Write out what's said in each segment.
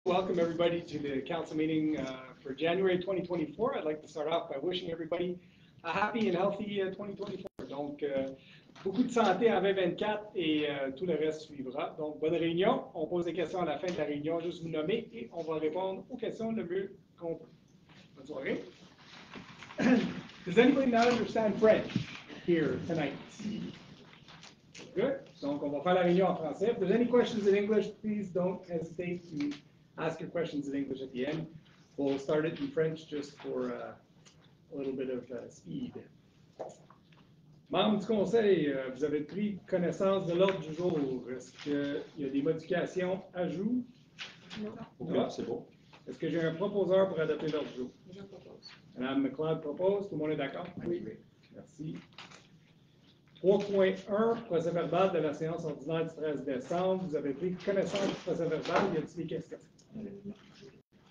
Welcome everybody to the council meeting for January 2024. I'd like to start off by wishing everybody a happy and healthy 2024. Donc, beaucoup de santé en 2024 et tout le reste suivra. Donc, bonne réunion. On pose des questions à la fin de la réunion, juste vous nommer et on va répondre aux questions le mieux qu'on peut. Bonne soirée. Does anybody not understand French here tonight? Good. Donc, on va faire la réunion en français. If there's any questions in English, please don't hesitate to ask your questions in English at the end. We'll start it in French just for a little bit of speed. Membres du Conseil, vous avez pris connaissance de l'ordre du jour. Est-ce qu'il y a des modifications, ajouts? Non. C'est bon. Est-ce que j'ai un proposeur pour adopter l'ordre du jour? Je propose. Madame McLeod propose. Tout le monde est d'accord? Oui. Merci. 3.1, procès verbal de la séance ordinaire du 13 décembre. Vous avez pris connaissance du procès verbal. Y a-t-il des questions?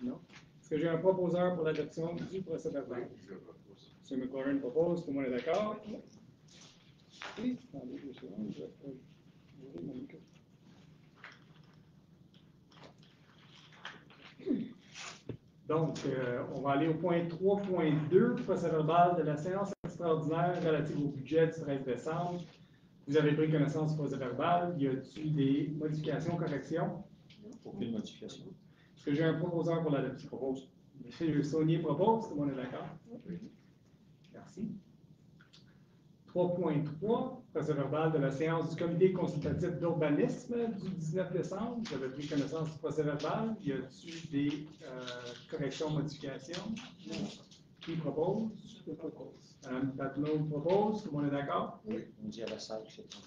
Non. Est-ce que j'ai un proposeur pour l'adoption du procès verbal? M. McLaurin propose. Tout le monde est d'accord? Oui. Attendez 2 secondes. Je vais ouvrir mon micro. Donc, on va aller au point 3.2, procès verbal de la séance extraordinaire relative au budget du 13 décembre. Vous avez pris connaissance du procès verbal. Y a-t-il des modifications, corrections? Aucune modification. Est-ce que j'ai un proposeur pour l'adoption? Propose. M. Saunier propose. Tout le monde est d'accord? Oui. Merci. 3.3, procès verbal de la séance du comité consultatif d'urbanisme du 19 décembre. Vous avez pris connaissance du procès verbal. Y a-t-il des corrections, modifications? Non. Qui propose? Je propose. Mme Patnaud propose. Tout le monde est d'accord? Oui. On dit à la salle que c'est bon.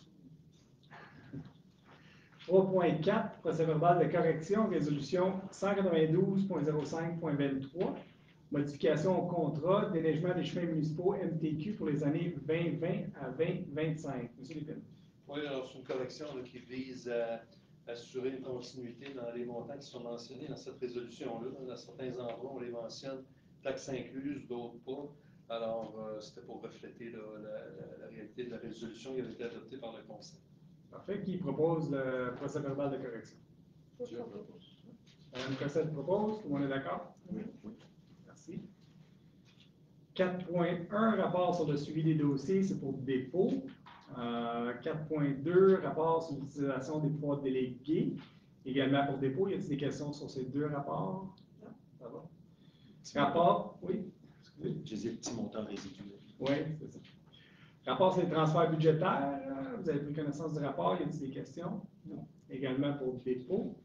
3.4, procès verbal de correction, résolution 192.05.23, modification au contrat déneigement des chemins municipaux MTQ pour les années 2020 à 2025. Monsieur Lépine. Oui, alors c'est une correction qui vise à assurer une continuité dans les montants qui sont mentionnés dans cette résolution-là. Dans certains endroits, on les mentionne, taxes incluses, d'autres pas. Alors, c'était pour refléter la réalité de la résolution qui avait été adoptée par le Conseil. Parfait. Qui propose le procès verbal de correction? Je propose. Mme Cossette propose. Tout le monde est d'accord? Oui. Merci. 4.1, rapport sur le suivi des dossiers, c'est pour dépôt. 4.2, rapport sur l'utilisation des pouvoirs délégués, également pour dépôt. Y a-t-il des questions sur ces deux rapports? Non. Ça va. Rapport, oui. Excusez. J'ai des petits montants résiduels. Oui, c'est ça. Rapport sur les transferts budgétaires, vous avez pris connaissance du rapport, y a-t-il des questions? Non. Également pour le dépôt.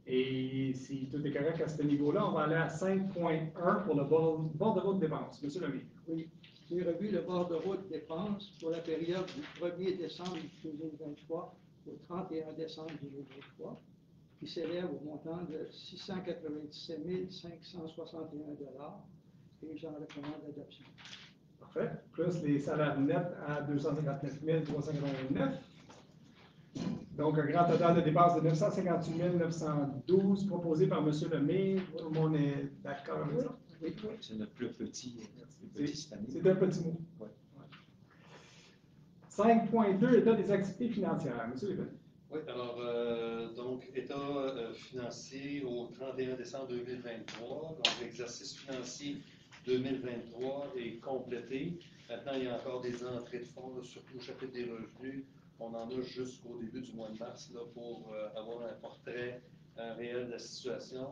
Et si tout est correct à ce niveau-là, on va aller à 5.1 pour le bord de route dépenses. Monsieur Lemay. Oui, j'ai revu le bord de route dépenses pour la période du 1er décembre 2023 au 31 décembre 2023, qui s'élève au montant de 697 561 $, et j'en recommande l'adoption. Parfait. Plus les salaires nets à 259 389. Donc, un grand total de dépenses de 958 912 proposé par M. Lemay. Tout le monde est d'accord avec ça? Oui. C'est notre plus petit cette année. C'est un petit mot. Ouais. 5.2, état des activités financières. M. Lépine. Oui, alors, donc, état financier au 31 décembre 2023. Donc, l'exercice financier 2023 est complété. Maintenant, il y a encore des entrées de fonds, surtout au chapitre des revenus. On en a jusqu'au début du mois de mars là, pour avoir un portrait réel de la situation.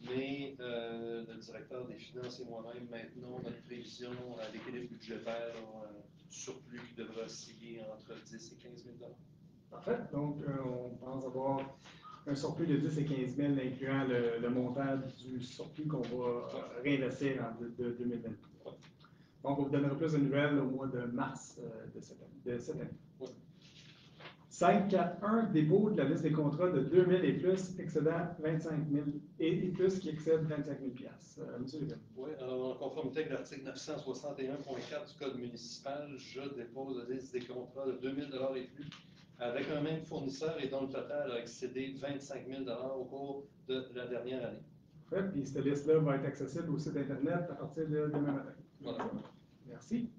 Mais le directeur des finances et moi-même, maintenant, notre prévision à l'équilibre budgétaire, un surplus qui devra osciller entre 10 et 15 000 $. Parfait. Donc, on pense avoir un surplus de 10 et 15 000, incluant le montant du surplus qu'on va réinvestir en 2023. Donc, on vous donnera plus de nouvelles au mois de mars de cette année. Oui. 5.4.1, dépôt de la liste des contrats de 2 000 et plus excédant 25 000 et plus qui excèdent 25 000 $. Monsieur Lépine. Oui, alors en conformité avec l'article 961.4 du Code municipal, je dépose la liste des contrats de 2 000 $ et plus avec un même fournisseur et dont le total a excédé 25 000 $ au cours de la dernière année. Parfait. Puis cette liste-là va être accessible au site Internet à partir de demain matin. Voilà. Merci.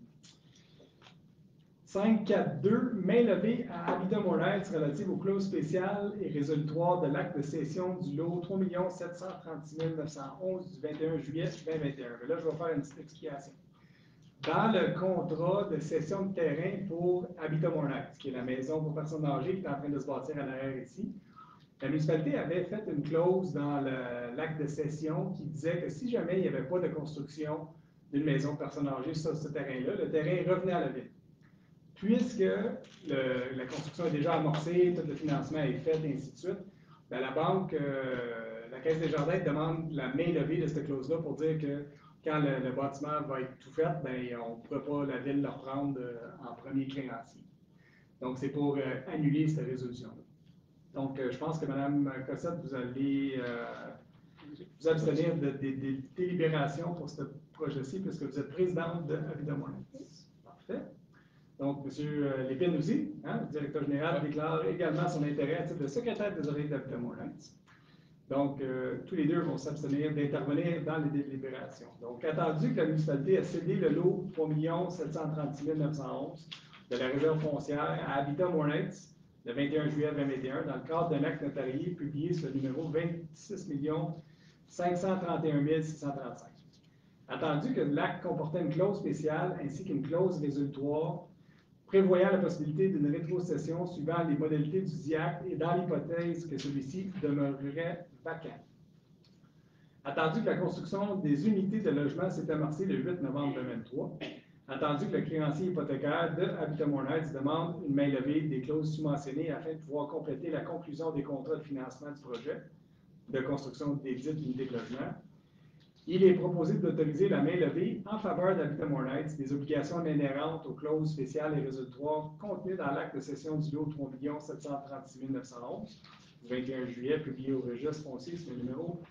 5.4.2, main levée à Habitat Montréal relative aux clauses spéciales et résolutoires de l'acte de cession du lot 3 736 911 du 21 juillet 2021. Mais là, je vais faire une petite explication. Dans le contrat de cession de terrain pour Habitat Montréal, qui est la maison pour personnes âgées qui est en train de se bâtir à l'arrière ici, la municipalité avait fait une clause dans l'acte de cession qui disait que si jamais il n'y avait pas de construction d'une maison de personnes âgées sur ce terrain-là, le terrain revenait à la ville. Puisque la construction est déjà amorcée, tout le financement est fait, et ainsi de suite, bien, la banque, la Caisse des Jardins demande la main levée de cette clause-là pour dire que quand le bâtiment va être tout fait, bien, on ne pourra pas, la ville, le reprendre en premier créancier. Donc, c'est pour annuler cette résolution-là. Donc, je pense que Mme Cossette, vous allez vous abstenir de délibération pour ce projet-ci, puisque vous êtes présidente de Habitat Montréal. Parfait. Donc, M. Lépine aussi, le directeur général, déclare également son intérêt à titre de secrétaire des oreilles d'Habitat Montréal. Donc, tous les deux vont s'abstenir d'intervenir dans les délibérations. Donc, attendu que la municipalité a cédé le lot 3 736 911 de la réserve foncière à Habitat Montréal le 21 juillet 2021 dans le cadre d'un acte notarié publié sur le numéro 26 531 635. Attendu que l'acte comportait une clause spéciale ainsi qu'une clause résolutoire prévoyant la possibilité d'une rétrocession suivant les modalités du DIAC et dans l'hypothèse que celui-ci demeurerait vacant. Attendu que la construction des unités de logement s'est amorcée le 8 novembre 2023, attendu que le créancier hypothécaire de Habitat Montréal demande une main levée des clauses sous-mentionnées afin de pouvoir compléter la conclusion des contrats de financement du projet de construction des dites unités de logement, il est proposé d'autoriser la main levée en faveur d'Habitat Montréal des obligations inhérentes aux clauses spéciales et résolutoires contenues dans l'acte de cession du lot 3 736 911 du 21 juillet, publié au registre foncier sur le numéro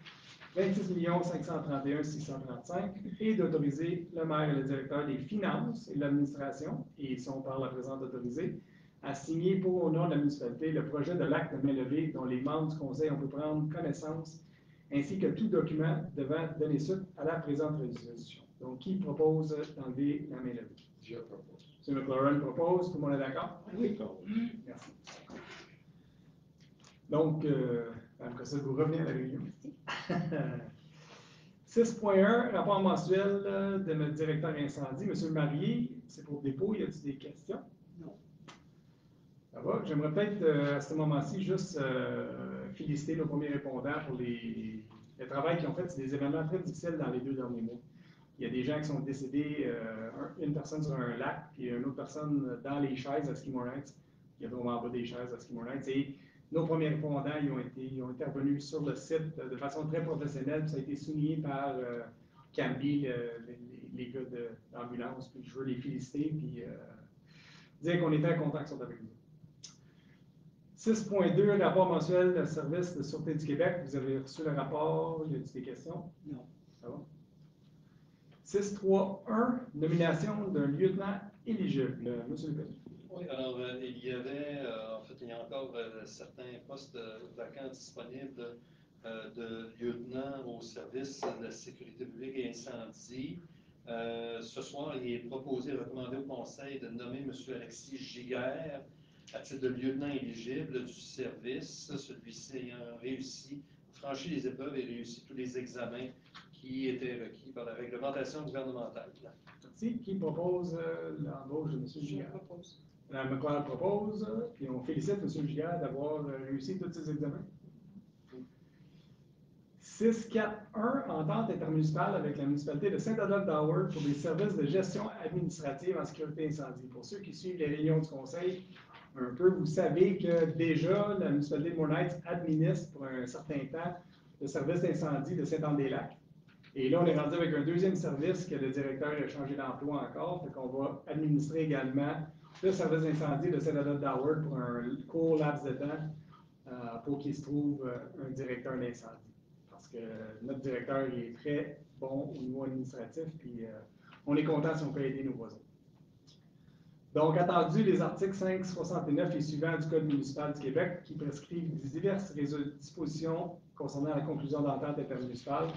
26 531 635 et d'autoriser le maire et le directeur des finances et de l'administration, et ils sont par la présente autorisés, à signer pour au nom de la municipalité le projet de l'acte de main levée dont les membres du conseil ont pu prendre connaissance, ainsi que tout document devant donner suite à la présente résolution. Donc, qui propose d'enlever la main levée? Je propose. M. McLaurin propose. Tout le monde est d'accord? Oui. Merci. Donc, Mme Cossette, vous revenez à la réunion. 6.1, rapport mensuel de notre directeur incendie. Monsieur le Marié, c'est pour dépôt. Y a-t-il des questions? Non. Ça va. J'aimerais peut-être, à ce moment-ci, juste féliciter nos premiers répondants pour le travail qu'ils ont fait. C'est des événements très difficiles dans les 2 derniers mois. Il y a des gens qui sont décédés, une personne sur un lac, puis une autre personne dans les chaises à Ski Montréal. Il y a vraiment en bas des chaises à Ski Montréal. Et nos premiers répondants, ils ont intervenu sur le site de façon très professionnelle. Puis ça a été souligné par Camby, les gars d'ambulance. Puis je veux les féliciter, puis dire qu'on est très contents qu'ils sont avec nous. 6.2, rapport mensuel du service de Sûreté du Québec. Vous avez reçu le rapport. Y a-t-il des questions? Non. Ça va? 6.3.1, nomination d'un lieutenant éligible. Monsieur Lepine. Oui, alors il y avait, en fait, il y a encore certains postes vacants disponibles de lieutenant au service de la sécurité publique et incendie. Ce soir, il est proposé et recommandé au Conseil de nommer M. Alexis Giguère à titre de lieutenant éligible du service, celui-ci ayant réussi, franchi les épreuves et réussi tous les examens qui étaient requis par la réglementation gouvernementale. Merci. Qui propose l'embauche de M. Giguère? Je propose. Mme McLeod propose, puis on félicite M. Giguère d'avoir réussi tous ses examens. 6.4.1, entente intermunicipale avec la municipalité de Saint-Adolphe-d'Howard pour des services de gestion administrative en sécurité incendie. Pour ceux qui suivent les réunions du Conseil, un peu, vous savez que déjà, la municipalité de Montréal administre pour un certain temps le service d'incendie de Saint-Anne-des-Lacs. Et là, on est rendu avec un deuxième service que le directeur a changé d'emploi encore, fait qu'on va administrer également le service d'incendie de Saint-Adolphe-d'Howard pour un court laps de temps pour qu'il se trouve un directeur d'incendie. Parce que notre directeur il est très bon au niveau administratif, puis on est content si on peut aider nos voisins. Donc, attendu les articles 5, 69 et suivants du Code municipal du Québec qui prescrivent diverses dispositions concernant la conclusion d'entente intermunicipale,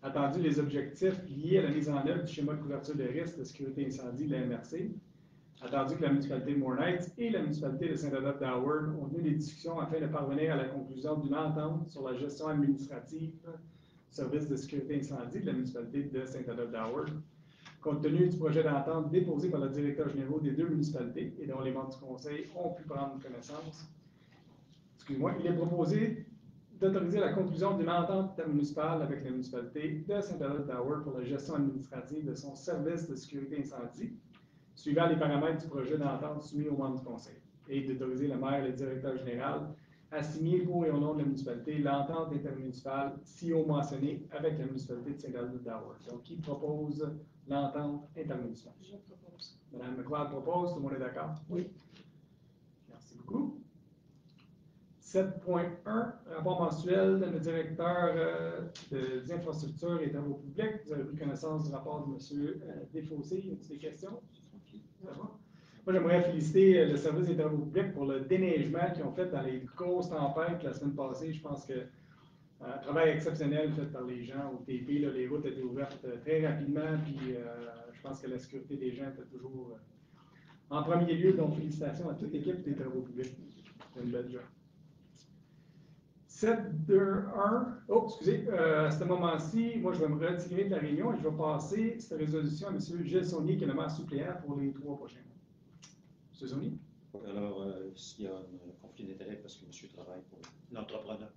attendu les objectifs liés à la mise en œuvre du schéma de couverture de risque de sécurité incendie de la MRC, Attendu que la municipalité de Mornites et la municipalité de Saint-Adolphe-d'Howard ont tenu des discussions afin de parvenir à la conclusion d'une entente sur la gestion administrative du service de sécurité incendie de la municipalité de Saint-Adolphe-d'Howard. Compte tenu du projet d'entente déposé par le directeur général des deux municipalités et dont les membres du conseil ont pu prendre connaissance, il est proposé d'autoriser la conclusion d'une entente intermunicipale avec la municipalité de Saint-Adolphe-d'Howard pour la gestion administrative de son service de sécurité incendie, suivant les paramètres du projet d'entente soumis aux membres du conseil, et d'autoriser le maire et le directeur général à signer pour et au nom de la municipalité l'entente intermunicipale si haut mentionnée avec la municipalité de Saint-Adolphe-d'Howard. Donc, qui propose l'entente intermunicipale? Je propose. Mme McLeod propose, tout le monde est d'accord? Oui. Merci beaucoup. 7.1, rapport mensuel de notre directeur des infrastructures et travaux publics. Vous avez pris connaissance du rapport de M. Desfossés. Y a-t-il des questions? Ça va? Moi, j'aimerais féliciter le service des travaux publics pour le déneigement qu'ils ont fait dans les grosses tempêtes la semaine passée. Je pense que un travail exceptionnel fait par les gens au TP. Là, les routes étaient ouvertes très rapidement, puis je pense que la sécurité des gens était toujours en premier lieu. Donc, félicitations à toute l'équipe des travaux publics. C'est une belle job. 7.2.1. Oh, excusez, à ce moment-ci, moi, je vais me retirer de la réunion et je vais passer cette résolution à M. Gilles Saunier, qui est le maire suppléant pour les 3 prochains mois. M. Saunier? Alors, il y a un conflit d'intérêt parce que monsieur travaille pour l'entrepreneur.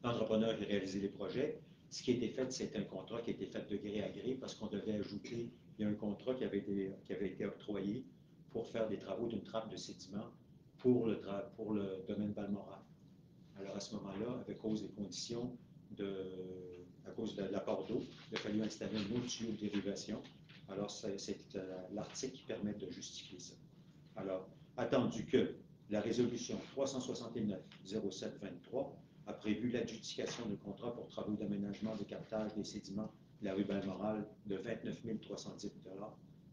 L'entrepreneur qui a réalisé les projets. Ce qui a été fait, c'est un contrat qui a été fait de gré à gré parce qu'on devait ajouter, il y a un contrat qui avait été octroyé pour faire des travaux d'une trappe de sédiment pour le domaine Balmoral. Alors, à ce moment-là, à cause des conditions, à cause de l'apport d'eau, il a fallu installer un autre tuyau de dérivation. Alors, c'est l'article qui permet de justifier ça. Alors, attendu que la résolution 369-07-23 a prévu l'adjudication de contrat pour travaux d'aménagement de captage des sédiments de la rue Balmoral de 29 310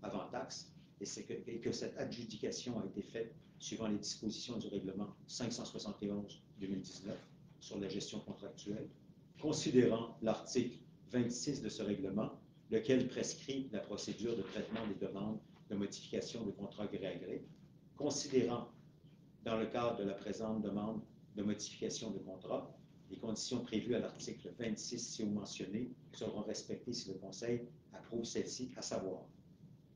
avant taxe, et que cette adjudication a été faite suivant les dispositions du règlement 571-2019 sur la gestion contractuelle, considérant l'article 26 de ce règlement, lequel prescrit la procédure de traitement des demandes de modification de contrat gré à gré, considérant, dans le cadre de la présente demande de modification de contrat, les conditions prévues à l'article 26 ci mentionné seront respectées si le Conseil approuve celle-ci, à savoir,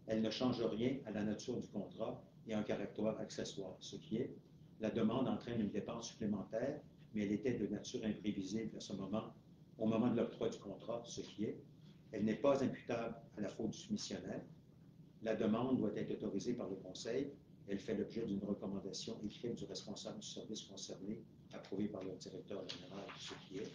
elle ne change rien à la nature du contrat et un caractère accessoire, ce qui est, la demande entraîne une dépense supplémentaire, mais elle était de nature imprévisible à ce moment, au moment de l'octroi du contrat, ce qui est, elle n'est pas imputable à la faute du soumissionnaire, la demande doit être autorisée par le Conseil, elle fait l'objet d'une recommandation écrite du responsable du service concerné, approuvée par le directeur général, ce qui est.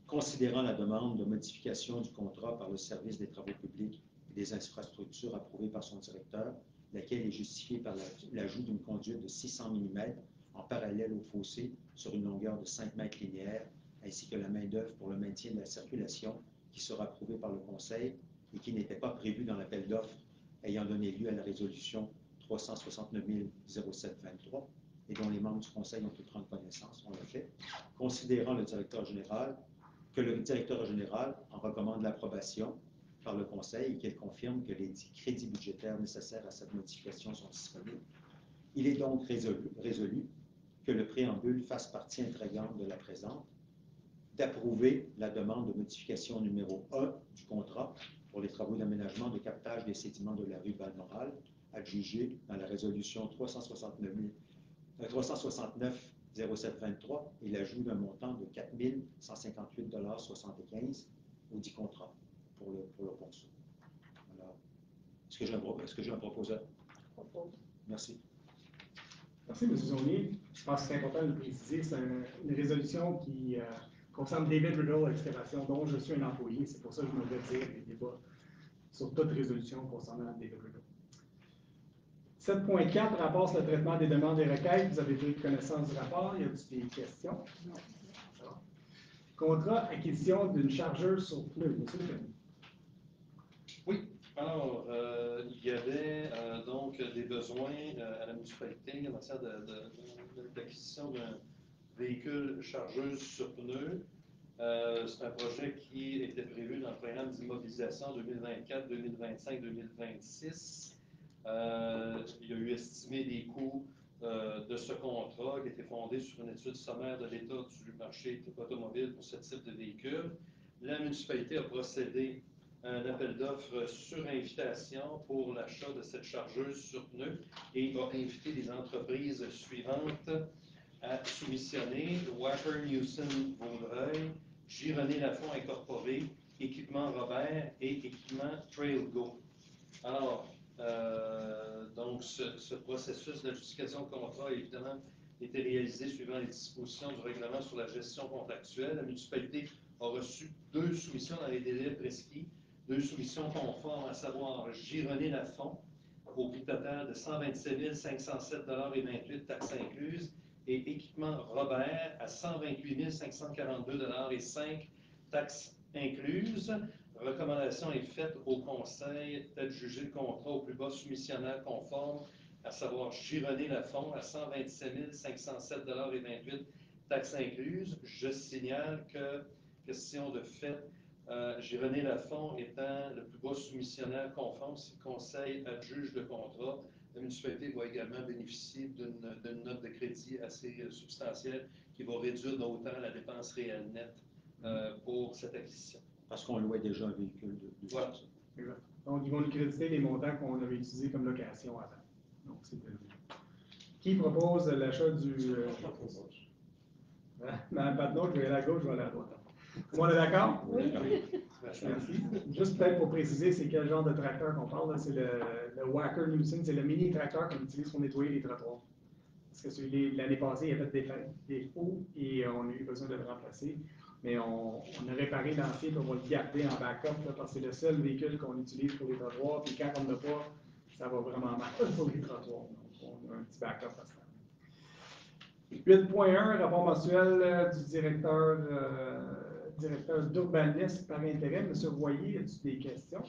Considérant la demande de modification du contrat par le service des travaux publics et des infrastructures approuvée par son directeur, laquelle est justifiée par l'ajout d'une conduite de 600 mm en parallèle au fossé sur une longueur de 5 mètres linéaires, ainsi que la main-d'œuvre pour le maintien de la circulation qui sera approuvée par le Conseil et qui n'était pas prévue dans l'appel d'offres ayant donné lieu à la résolution 369-07-23 et dont les membres du Conseil ont pu prendre connaissance, on l'a fait, considérant que le directeur général en recommande l'approbation par le Conseil et qu'il confirme que les crédits budgétaires nécessaires à cette modification sont disponibles. Il est donc résolu que le préambule fasse partie intégrante de la présente, d'approuver la demande de modification numéro 1 du contrat pour les travaux d'aménagement de captage des sédiments de la rue Balmoral, adjugée dans la résolution 369-07-23 et l'ajout d'un montant de 4 158,75 $ au dit contrat pour le ponceau. Alors, est-ce que j'ai un proposeur? Propose. Merci. Merci, M. Saunier. Je pense que c'est important de le préciser. C'est une résolution qui concerne David Riddle Excavation, dont je suis un employé. C'est pour ça que je me retire des débats sur toute résolution concernant David Riddle. 7.4, rapport sur le traitement des demandes et requêtes. Vous avez pris connaissance du rapport. Y a-t-il des questions? Non. Contrat acquisition d'une chargeuse sur pneus. Monsieur le Président. Oui, alors, il y avait donc des besoins à la municipalité en matière d'acquisition d'un véhicule chargeuse sur pneus. C'est un projet qui était prévu dans le programme d'immobilisation 2024, 2025, 2026. Il y a eu estimé des coûts de ce contrat qui était fondé sur une étude sommaire de l'état du marché automobile pour ce type de véhicule. La municipalité a procédé à un appel d'offres sur invitation pour l'achat de cette chargeuse sur pneus et a invité les entreprises suivantes à soumissionner: Wacker Newson Vaudreuil, Gironnet Lafont Incorporé, Équipement Robert et Équipement Trailgo. Alors, donc, ce processus d'adjudication de contrat a évidemment été réalisé suivant les dispositions du règlement sur la gestion contractuelle. La municipalité a reçu 2 soumissions dans les délais prescrits, 2 soumissions conformes, à savoir Gironnet Lafont au prix total de 127 507,28 taxes incluses et Équipement Robert à 128 542,05 taxes incluses. Recommandation est faite au conseil d'adjuger le contrat au plus bas soumissionnaire conforme, à savoir Gironnet Lafont à 127 507,28 taxes incluses. Je signale que, question de fait, Gironnet Lafont étant le plus bas soumissionnaire conforme, si le conseil adjuge le contrat, la municipalité va également bénéficier d'une note de crédit assez substantielle qui va réduire d'autant la dépense réelle nette pour cette acquisition. Parce qu'on louait déjà un véhicule de Voilà. Donc, ils vont nous créditer les montants qu'on avait utilisés comme location avant. Donc, c'est qui propose l'achat du... Madame Patnaud, je vais aller à gauche, je vais aller à droite. Tout le monde est d'accord? Oui. Merci. Juste peut-être pour préciser, c'est quel genre de tracteur qu'on parle. C'est le Wacker Newson, c'est le mini tracteur qu'on utilise pour nettoyer les trottoirs. Parce que celui l'année passée, il a fait des défauts et on a eu besoin de le remplacer. Mais on a réparé l'ancien et on va le garder en backup là, parce que c'est le seul véhicule qu'on utilise pour les trottoirs. Puis quand on n'a pas, ça va vraiment mal pour les trottoirs. Donc on a un petit backup à ce faire. 8.1, rapport mensuel du directeur d'urbanisme par intérim. Monsieur Royer, as-tu des questions?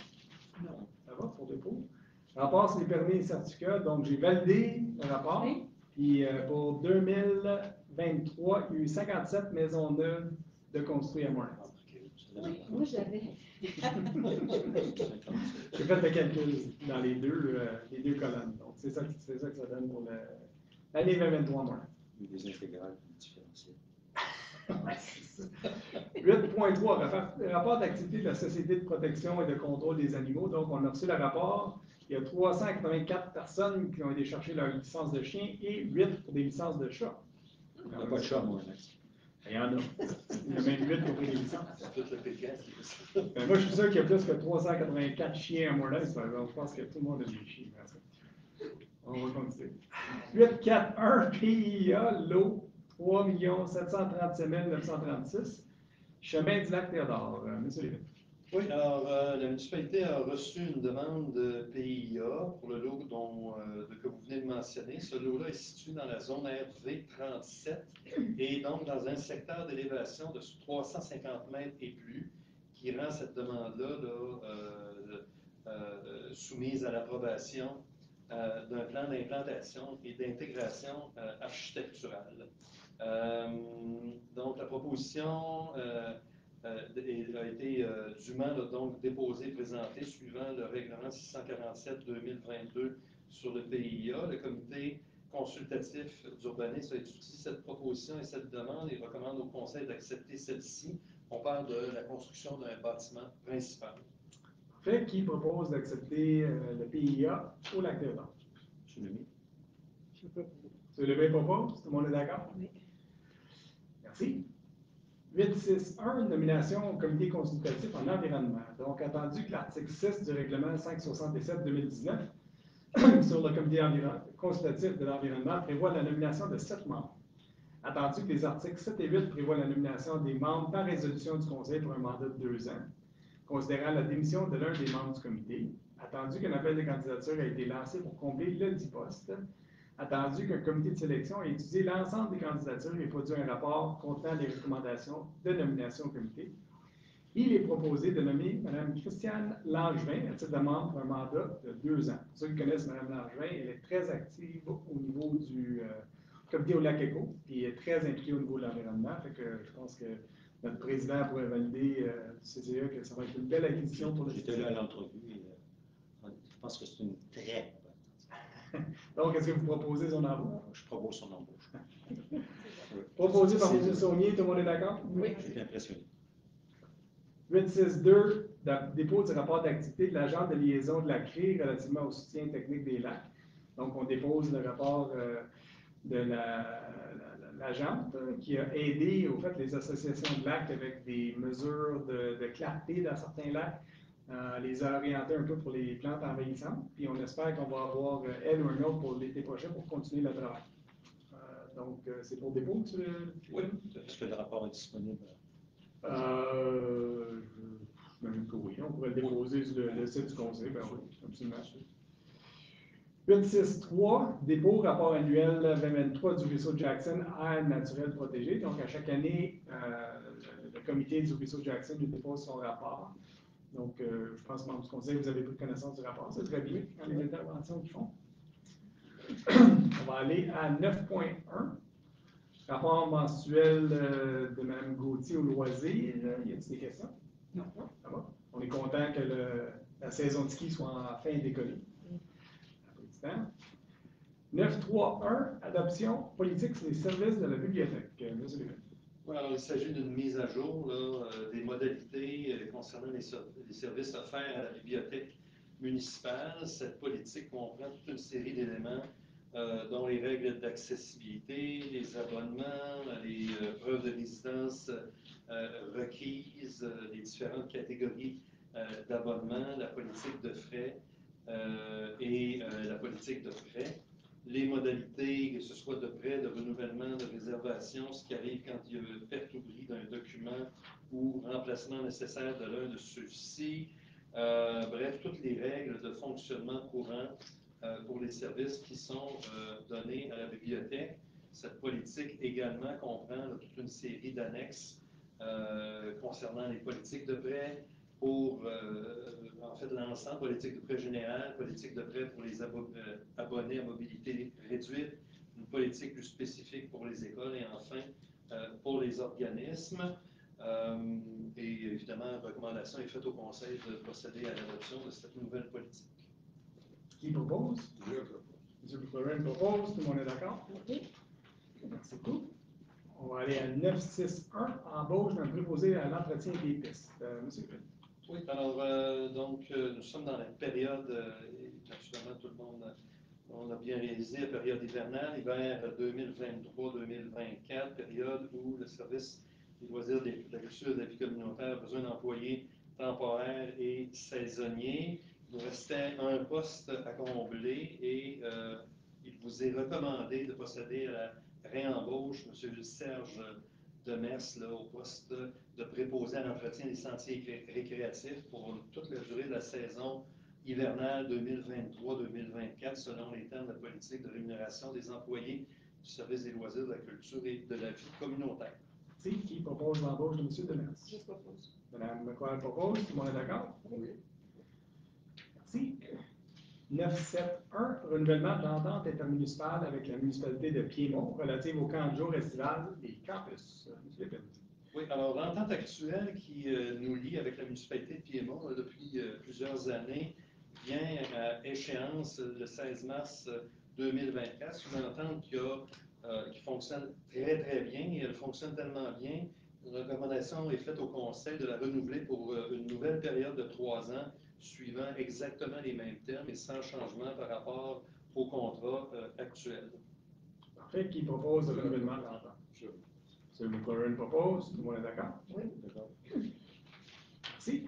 Non. Ça va pour dépôt? Rapport sur les permis et certificats. Donc j'ai validé le rapport. Oui. Puis pour 2023, il y a eu 57 maisons neuves de construire à Montréal. Oui, moi je l'avais. J'ai fait le calcul dans les deux colonnes. Donc, c'est ça que ça donne pour l'année 2023 à Montréal. Des intégrales différenciées. 8.3, rapport d'activité de la Société de protection et de contrôle des animaux. Donc, on a reçu le rapport. Il y a 384 personnes qui ont été chercher leur licence de chien et 8 pour des licences de chat. Il n'y a pas de chat, moi, Max. Il y en a. Il y a même 8 pour des licences. C'est tout le pécan. Ben, moi, je suis sûr qu'il y a plus que 384 chiens à Montréal. Je pense que tout le monde a des chiens. On va continuer. 841 PIA, lot 3 737 936. Chemin du lac Théodore. Monsieur Lévin. Oui, alors la municipalité a reçu une demande de PIA pour le lot que vous venez de mentionner. Ce lot-là est situé dans la zone RV 37 et donc dans un secteur d'élévation de 350 mètres et plus qui rend cette demande-là soumise à l'approbation d'un plan d'implantation et d'intégration architecturale. Donc la proposition a été dûment donc déposée et présentée suivant le règlement 647-2022 sur le PIA. Le comité consultatif d'urbanisme a étudié cette proposition et cette demande et recommande au conseil d'accepter celle-ci. On parle de la construction d'un bâtiment principal. Parfait. Qui propose d'accepter le PIA au lac Théodore? Je l'ai mis. M. Lévin propose. Tout le monde est d'accord? Oui. Merci. 8.6.1, nomination au comité consultatif en environnement. Donc, attendu que l'article 6 du règlement 567-2019 sur le comité consultatif de l'environnement prévoit la nomination de 7 membres. Attendu que les articles 7 et 8 prévoient la nomination des membres par résolution du conseil pour un mandat de 2 ans, considérant la démission de l'un des membres du comité. Attendu qu'un appel de candidature a été lancé pour combler le 10 postes. Attendu qu'un comité de sélection ait étudié l'ensemble des candidatures et produit un rapport contenant les recommandations de nomination au comité. Il est proposé de nommer Mme Christiane Langevin à titre de membre pour un mandat de 2 ans. Pour ceux qui connaissent Mme Langevin, elle est très active au niveau du comité au lac Éco, puis elle est très impliquée au niveau de l'environnement. Fait que je pense que notre président pourrait valider du CCE que ça va être une belle acquisition pour le J'étais là à CCE. l'entrevue et je pense que c'est une très bonne. Donc, est-ce que vous proposez son embauche? Je propose son embauche. Proposé par M. Saunier, tout le monde est d'accord? Oui. J'étais impressionné. 862, dépôt du rapport d'activité de l'agent de liaison de la CRI relativement au soutien technique des lacs. Donc, on dépose le rapport de l'agente qui a aidé, au fait, les associations de lacs avec des mesures de clarté dans certains lacs, les a orientés un peu pour les plantes envahissantes. Puis, on espère qu'on va avoir, elle ou un autre, pour l'été prochain pour continuer le travail. Donc, c'est pour dépôt, M. Oui. Est-ce que le rapport est disponible? Même que oui, on pourrait le déposer sur le site du conseil, ben oui, absolument. 863, dépôt rapport annuel 2023 du ruisseau Jackson, aire naturelle protégée. Donc, à chaque année, le comité du ruisseau Jackson nous dépose son rapport. Donc, je pense, membres du conseil, vous avez pris connaissance du rapport. C'est très bien, dans les interventions qu'ils font. On va aller à 9.1. Rapport mensuel de Mme Gauthier au loisir. Y a-t-il des questions? Non. Ça va? On est content que la saison de ski soit enfin décollée. Applaudissements. 9.3.1, adoption politique sur les services de la bibliothèque. Monsieur Lévesque. Oui, alors il s'agit d'une mise à jour là, des modalités concernant les services offerts à la bibliothèque municipale. Cette politique comprend toute une série d'éléments dont les règles d'accessibilité, les abonnements, les preuves de résidence requises, les différentes catégories d'abonnements, la politique de frais et la politique de prêt. Les modalités, que ce soit de prêt, de renouvellement, de réservation, ce qui arrive quand il y a perte ou bris d'un document ou remplacement nécessaire de l'un de ceux-ci. Bref, toutes les règles de fonctionnement courant pour les services qui sont donnés à la bibliothèque. Cette politique également comprend toute une série d'annexes concernant les politiques de prêt pour, en fait, l'ensemble, politique de prêt général, politique de prêt pour les abonnés à mobilité réduite, une politique plus spécifique pour les écoles et enfin pour les organismes. Et évidemment, recommandation est faite au Conseil de procéder à l'adoption de cette nouvelle politique. Qui propose? Je propose. M. McLaurin propose. Tout le monde est d'accord? Oui. Merci beaucoup. On va aller à 9.6.1, embauche d'un préposé à l'entretien des pistes. Monsieur Green. Oui, alors, nous sommes dans la période, naturellement, tout le monde on a bien réalisé, la période hivernale, hiver 2023-2024, période où le service des loisirs de la culture et de la vie communautaire a besoin d'employés temporaires et saisonniers. Il nous restait un poste à combler et il vous est recommandé de procéder à la réembauche, M. Serge Demers, là, au poste de préposé à l'entretien des sentiers récréatifs pour toute la durée de la saison hivernale 2023-2024, selon les termes de la politique de rémunération des employés du service des loisirs, de la culture et de la vie communautaire. Merci. Qui propose l'embauche de M. Demers? Je propose. Mme McLaurin propose. Tout le monde est d'accord? Oui. Merci. 9.7.1, renouvellement d'entente intermunicipale avec la municipalité de Piémont relative au camp de jour estival des campus. M. Lépine. Oui, alors l'entente actuelle qui nous lie avec la municipalité de Piémont depuis plusieurs années vient à échéance le 16 mars 2024. C'est une entente qui fonctionne très très bien et elle fonctionne tellement bien. Une recommandation est faite au Conseil de la renouveler pour une nouvelle période de 3 ans suivant exactement les mêmes termes et sans changement par rapport au contrat actuel. Parfait. Qui propose le renouvellement de l'entente? Je. M. McLaurin propose. Tout le monde est d'accord? Oui. D'accord. Merci.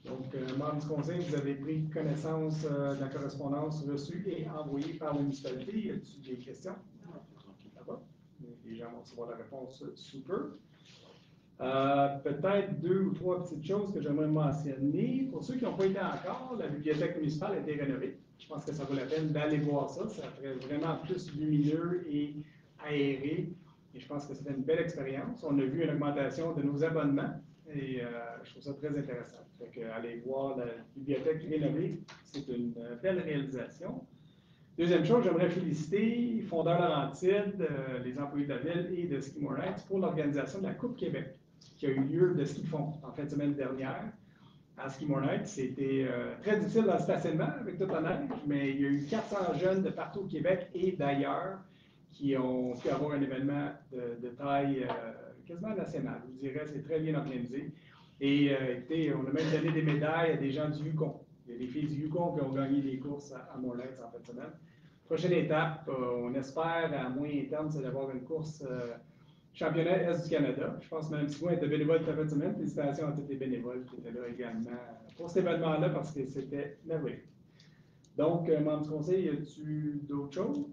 Donc, membres du conseil, vous avez pris connaissance de la correspondance reçue et envoyée par la municipalité. Y a-t-il des questions? Ça va? Les gens vont recevoir la réponse sous peu. Peut-être 2 ou 3 petites choses que j'aimerais mentionner. Pour ceux qui n'ont pas été encore, la bibliothèque municipale a été rénovée. Je pense que ça vaut la peine d'aller voir ça. Ça ferait vraiment plus lumineux et aéré. Et je pense que c'était une belle expérience. On a vu une augmentation de nos abonnements et je trouve ça très intéressant. Fait que aller voir la bibliothèque rénovée, c'est une belle réalisation. Deuxième chose, j'aimerais féliciter Fondeur Laurentide, les employés de la ville et de Ski More Nights pour l'organisation de la Coupe Québec qui a eu lieu de ski de fond en fin de semaine dernière à Ski More Nights. C'était très difficile dans le stationnement avec toute la neige, mais il y a eu 400 jeunes de partout au Québec et d'ailleurs qui ont pu avoir un événement de taille quasiment nationale. Je vous dirais, c'est très bien organisé. Et écoutez, on a même donné des médailles à des gens du Yukon. Il y a des filles du Yukon qui ont gagné des courses à More Nights en fin de semaine. Prochaine étape, on espère à moyen terme, c'est d'avoir une course championnat Est du Canada. Je pense que Mme Sigouin était bénévole cette fin de semaine. Félicitations à tous les bénévoles qui étaient là également pour cet événement-là parce que c'était merveilleux. Donc, membre du conseil, y a-t-il d'autres choses?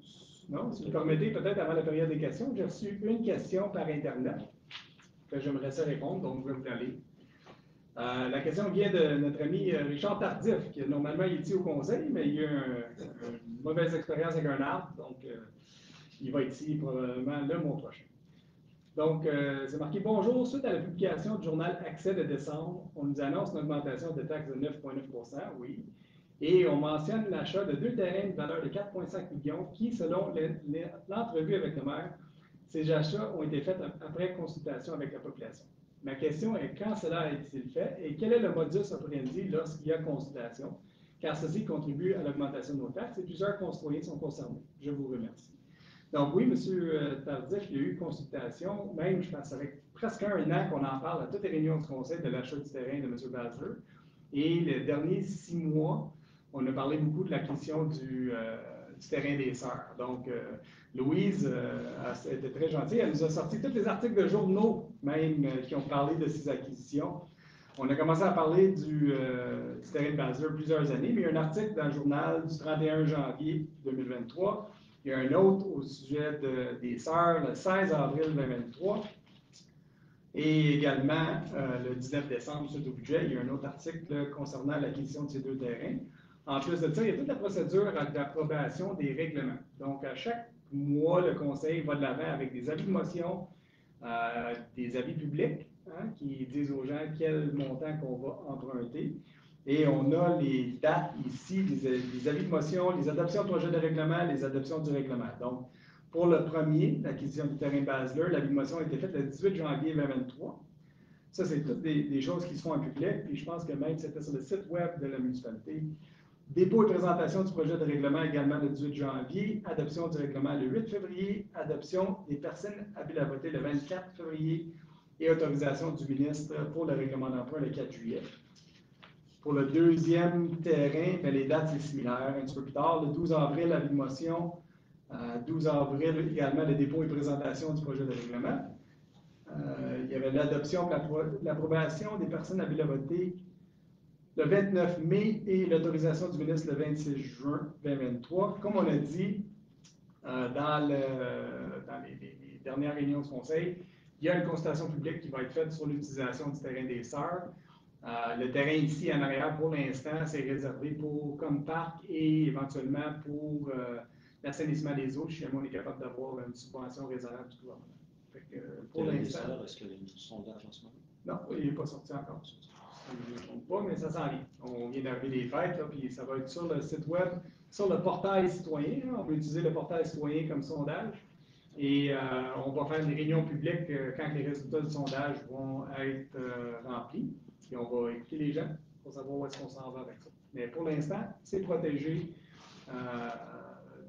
Non? Si vous permettez, peut-être avant la période des questions, j'ai reçu une question par Internet que j'aimerais ça répondre, donc je vais vous la lire. La question vient de notre ami Richard Tardif, qui normalement est ici au conseil, mais il a eu une mauvaise expérience avec un arbre, donc il va être ici probablement le mois prochain. Donc, c'est marqué « Bonjour, suite à la publication du journal Accès de décembre, on nous annonce une augmentation de taxes de 9,9 %, oui, et on mentionne l'achat de 2 terrains de valeur de 4,5 millions qui, selon l'entrevue avec le maire, ces achats ont été faits après consultation avec la population. Ma question est quand cela a été fait et quel est le modus operandi lorsqu'il y a consultation, car ceci contribue à l'augmentation de nos taxes et plusieurs concitoyens sont concernés. Je vous remercie. » Donc oui, M. Tardif, il y a eu consultation, même je pense avec presque un an qu'on en parle à toutes les réunions du conseil de l'achat du terrain de M. Basler. Et les derniers 6 mois, on a parlé beaucoup de l'acquisition du terrain des Sœurs. Donc, Louise était très gentille. Elle nous a sorti tous les articles de journaux, même, qui ont parlé de ces acquisitions. On a commencé à parler du terrain de Basler plusieurs années, mais il y a un article dans le journal du 31 janvier 2023. Il y a un autre au sujet des Sœurs le 16 avril 2023. Et également, le 19 décembre, suite au budget, il y a un autre article concernant l'acquisition de ces 2 terrains. En plus de ça, il y a toute la procédure d'approbation des règlements. Donc, à chaque mois, le Conseil va de l'avant avec des avis de motion, des avis publics, qui disent aux gens quel montant qu'on va emprunter. Et on a les dates ici, les avis de motion, les adoptions de projet de règlement, les adoptions du règlement. Donc, pour le premier, l'acquisition du terrain Basler, l'avis de motion a été faite le 18 janvier 2023. Ça, c'est toutes des choses qui se font en public, puis je pense que même c'était sur le site web de la municipalité. Dépôt et présentation du projet de règlement également le 18 janvier, adoption du règlement le 8 février, adoption des personnes habiles à voter le 24 février et autorisation du ministre pour le règlement d'emprunt le 4 juillet. Pour le deuxième terrain, les dates sont similaires. Un petit peu plus tard, le 12 avril, l'avis de motion. 12 avril, également, le dépôt et présentation du projet de règlement. Il y avait l'adoption, l'approbation des personnes habiles à voter le 29 mai et l'autorisation du ministre le 26 juin 2023. Comme on a dit dans les dernières réunions du Conseil, il y a une consultation publique qui va être faite sur l'utilisation du terrain des Sœurs. Le terrain ici en arrière, pour l'instant, c'est réservé comme parc et éventuellement pour l'assainissement des eaux, si jamais on est capable d'avoir une subvention raisonnable du gouvernement. Fait que, pour l'instant. Est-ce qu'il y a un sondage en ce moment? Non, il n'est pas sorti encore. Je ne me trompe pas, mais ça s'en vient. On vient d'arriver des fêtes, là, puis ça va être sur le site web, sur le portail citoyen. Là. On peut utiliser le portail citoyen comme sondage. Et on va faire des réunions publiques quand les résultats du sondage vont être remplis. Et on va écouter les gens pour savoir où est-ce qu'on s'en va avec ça. Mais pour l'instant, c'est protégé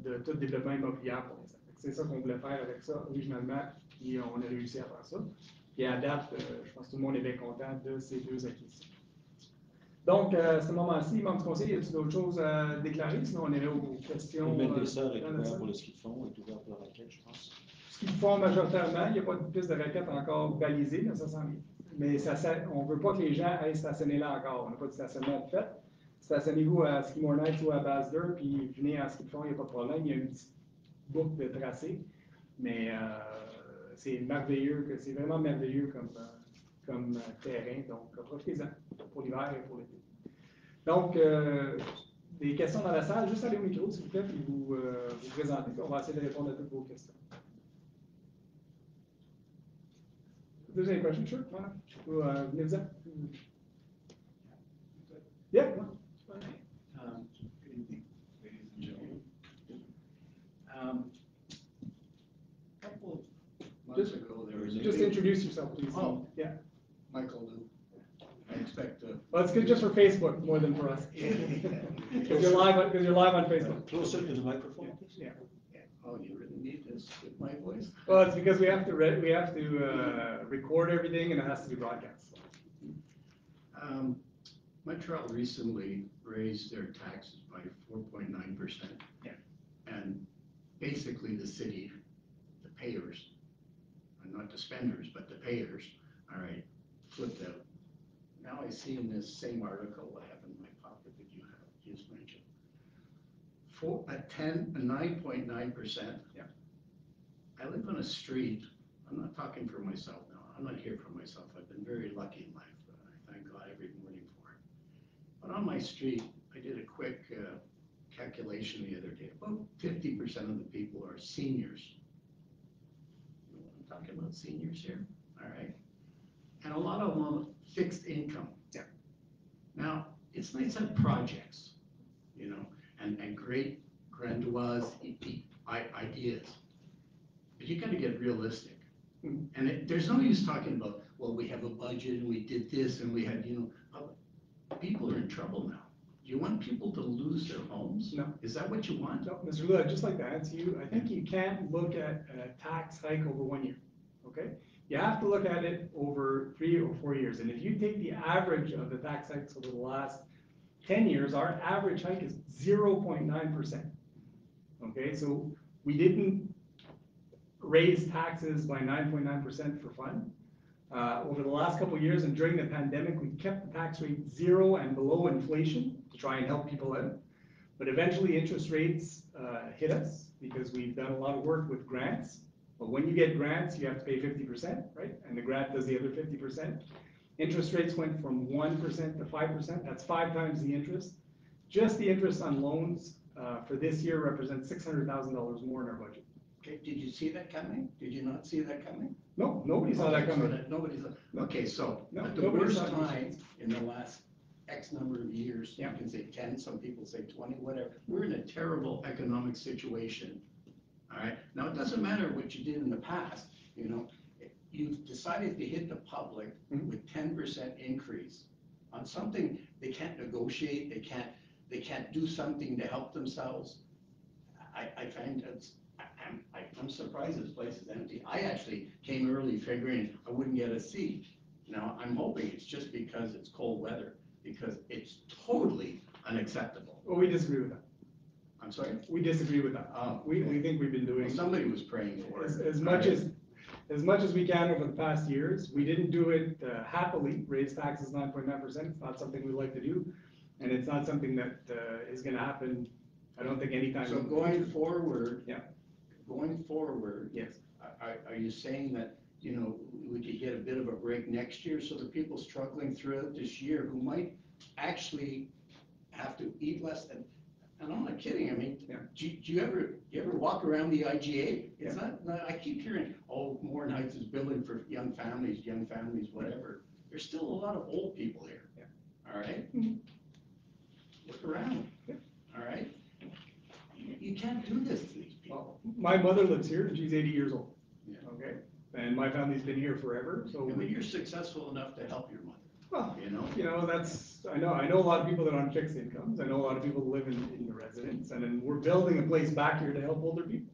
de tout développement immobilier pour l'instant. C'est ça qu'on voulait faire avec ça originalement, puis on a réussi à faire ça. Et à date, je pense que tout le monde est bien content de ces 2 acquisitions. Donc, à ce moment-ci, membre du conseil, y a-t-il d'autres choses à déclarer? Sinon, on irait aux questions. Le des Sœurs est ouvert pour le ski de fond, est ouvert pour la raquette, je pense. Ski de fond majoritairement, il n'y a pas de piste de raquette encore balisée, mais ça s'en vient. Mais on ne veut pas que les gens aillent stationner là encore. On n'a pas de stationnement de fait. Stationnez-vous à Ski More Nights ou à Basler, puis venez en ski de fond, il n'y a pas de problème. Il y a une petite boucle de tracé, mais c'est merveilleux, c'est vraiment merveilleux comme terrain. Donc, profitez-en pour l'hiver et pour l'été. Donc, des questions dans la salle, juste allez au micro, s'il vous plaît, puis vous présentez, puis on va essayer de répondre à toutes vos questions. There's any questions? Sure. Venez vous Yeah. Good evening, ladies and gentlemen. just introduce yourself, please. Oh. Yeah. Michael Lou. I expect Well, it's good just for Facebook more than for us. Because you're live on Facebook. Closer to the microphone, please. Yeah. oh, you really need this with my voice? Well, it's because we have to record everything and it has to be broadcast. Montreal recently raised their taxes by 4.9%. Yeah. And basically the city, the payers, not the spenders, but the payers, all right, flipped out. Now I see in this same article I have in my pocket that you have just mentioned, 9.9%. Yeah. I live on a street, I'm not talking for myself now, I'm not here for myself, I've been very lucky in life, I thank God every morning for it. But on my street, I did a quick calculation the other day, about 50% of the people are seniors. You know what I'm talking about, seniors here, all right? And a lot of them on fixed income. Yeah. Now, it's nice to have projects, you know, and great grandiose ideas. But you gotta get realistic. Mhm. And there's no use talking about, well, we have a budget and we did this and we had, you know, people are in trouble now. Do you want people to lose their homes? No. Is that what you want? No, Mr. Lou, I'd just like to answer you. I think you can't look at a tax hike over 1 year, okay? You have to look at it over 3 or 4 years. And if you take the average of the tax hikes over the last 10 years, our average hike is 0.9%. Okay, so we didn't raise taxes by 9.9% for fun. Over the last couple of years and during the pandemic, we kept the tax rate 0 and below inflation to try and help people out. But eventually interest rates hit us because we've done a lot of work with grants. But when you get grants, you have to pay 50%, right? And the grant does the other 50%. Interest rates went from 1% to 5%. That's 5 times the interest. Just the interest on loans for this year represents $600,000 more in our budget. Okay, did you see that coming? Did you not see that coming? No, nobody saw that coming. Nobody saw, okay, so, No, at the nobody worst saw it. time in the last X number of years, you Yeah. can say 10, some people say 20, whatever. We're in a terrible economic situation, all right? Now, it doesn't matter what you did in the past, you know? You've decided to hit the public Mhm. with 10% increase on something they can't negotiate, they can't do something to help themselves. I find I'm surprised this place is empty. I actually came early figuring I wouldn't get a seat. Now, I'm hoping it's just because it's cold weather, because it's totally unacceptable. Well, we disagree with that. I'm sorry? We disagree with that. Oh, We okay. think we've been doing Well, somebody was praying for it. as much as we can over the past years. We didn't do it happily, raise taxes 9.9%. It's not something we like to do. And it's not something that is gonna happen, I don't think anytime. So going forward. Yeah. Going forward. Yes. Are you saying that, you know, we could get a bit of a break next year so the people struggling throughout this year who might actually have to eat less than, and I'm not kidding, I mean, Yeah. do you ever walk around the IGA? It's Yeah. not, I keep hearing, oh, Morin Heights is building for young families, whatever. There's still a lot of old people here. Yeah. All right? Mhm. Look around. Yeah. All right? You can't do this to these people. Well, my mother lives here and she's 80 years old. Yeah. Okay? And my family's been here forever, so. I mean, you're successful enough to help your mother, Well, you know? I know a lot of people that are on fixed incomes. I know a lot of people who live in the residence, and then we're building a place back here to help older people.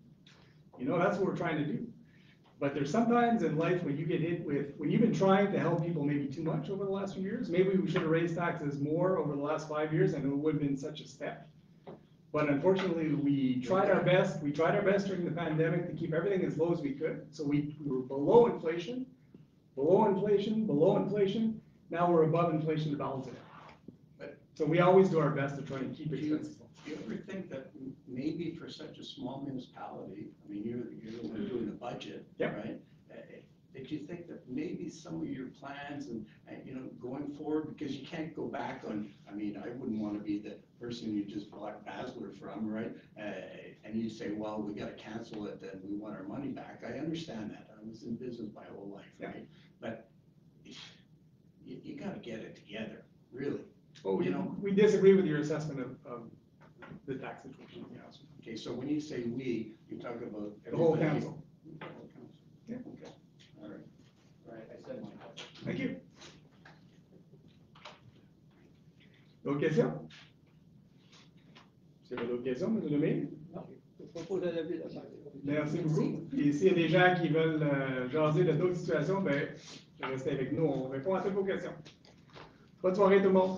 You know, that's what we're trying to do. But there's sometimes in life when you get hit with, when you've been trying to help people maybe too much over the last few years, maybe we should have raised taxes more over the last 5 years and it would have been such a step. But unfortunately, we tried our best during the pandemic to keep everything as low as we could. So we were below inflation. Now we're above inflation to balance it out. So we always do our best to try and keep expenses low. Do you ever think that maybe for such a small municipality, I mean, you're the one doing the budget, Yep. right? That you think that maybe some of your plans and, you know, going forward, because you can't go back on, I mean, I wouldn't want to be the person you just bought Basler from, right? And you say, well, we got to cancel it and we want our money back. I understand that. I was in business my whole life, Yeah. right? But you got to get it together, really. Well, You know- we disagree with your assessment of the tax situation, to be honest with Okay, so when you say we, you talk about you. The whole everybody- council. The whole council. Yeah. Okay, all right. Thank you. D'autres questions? Est-ce qu'il y a d'autres questions, M. Lemay? Non, je propose à l'avis de la Chambre. Merci beaucoup. Et s'il y a des gens qui veulent jaser de d'autres situations, ben, restez avec nous, on répond à toutes vos questions. Bonne soirée tout le monde.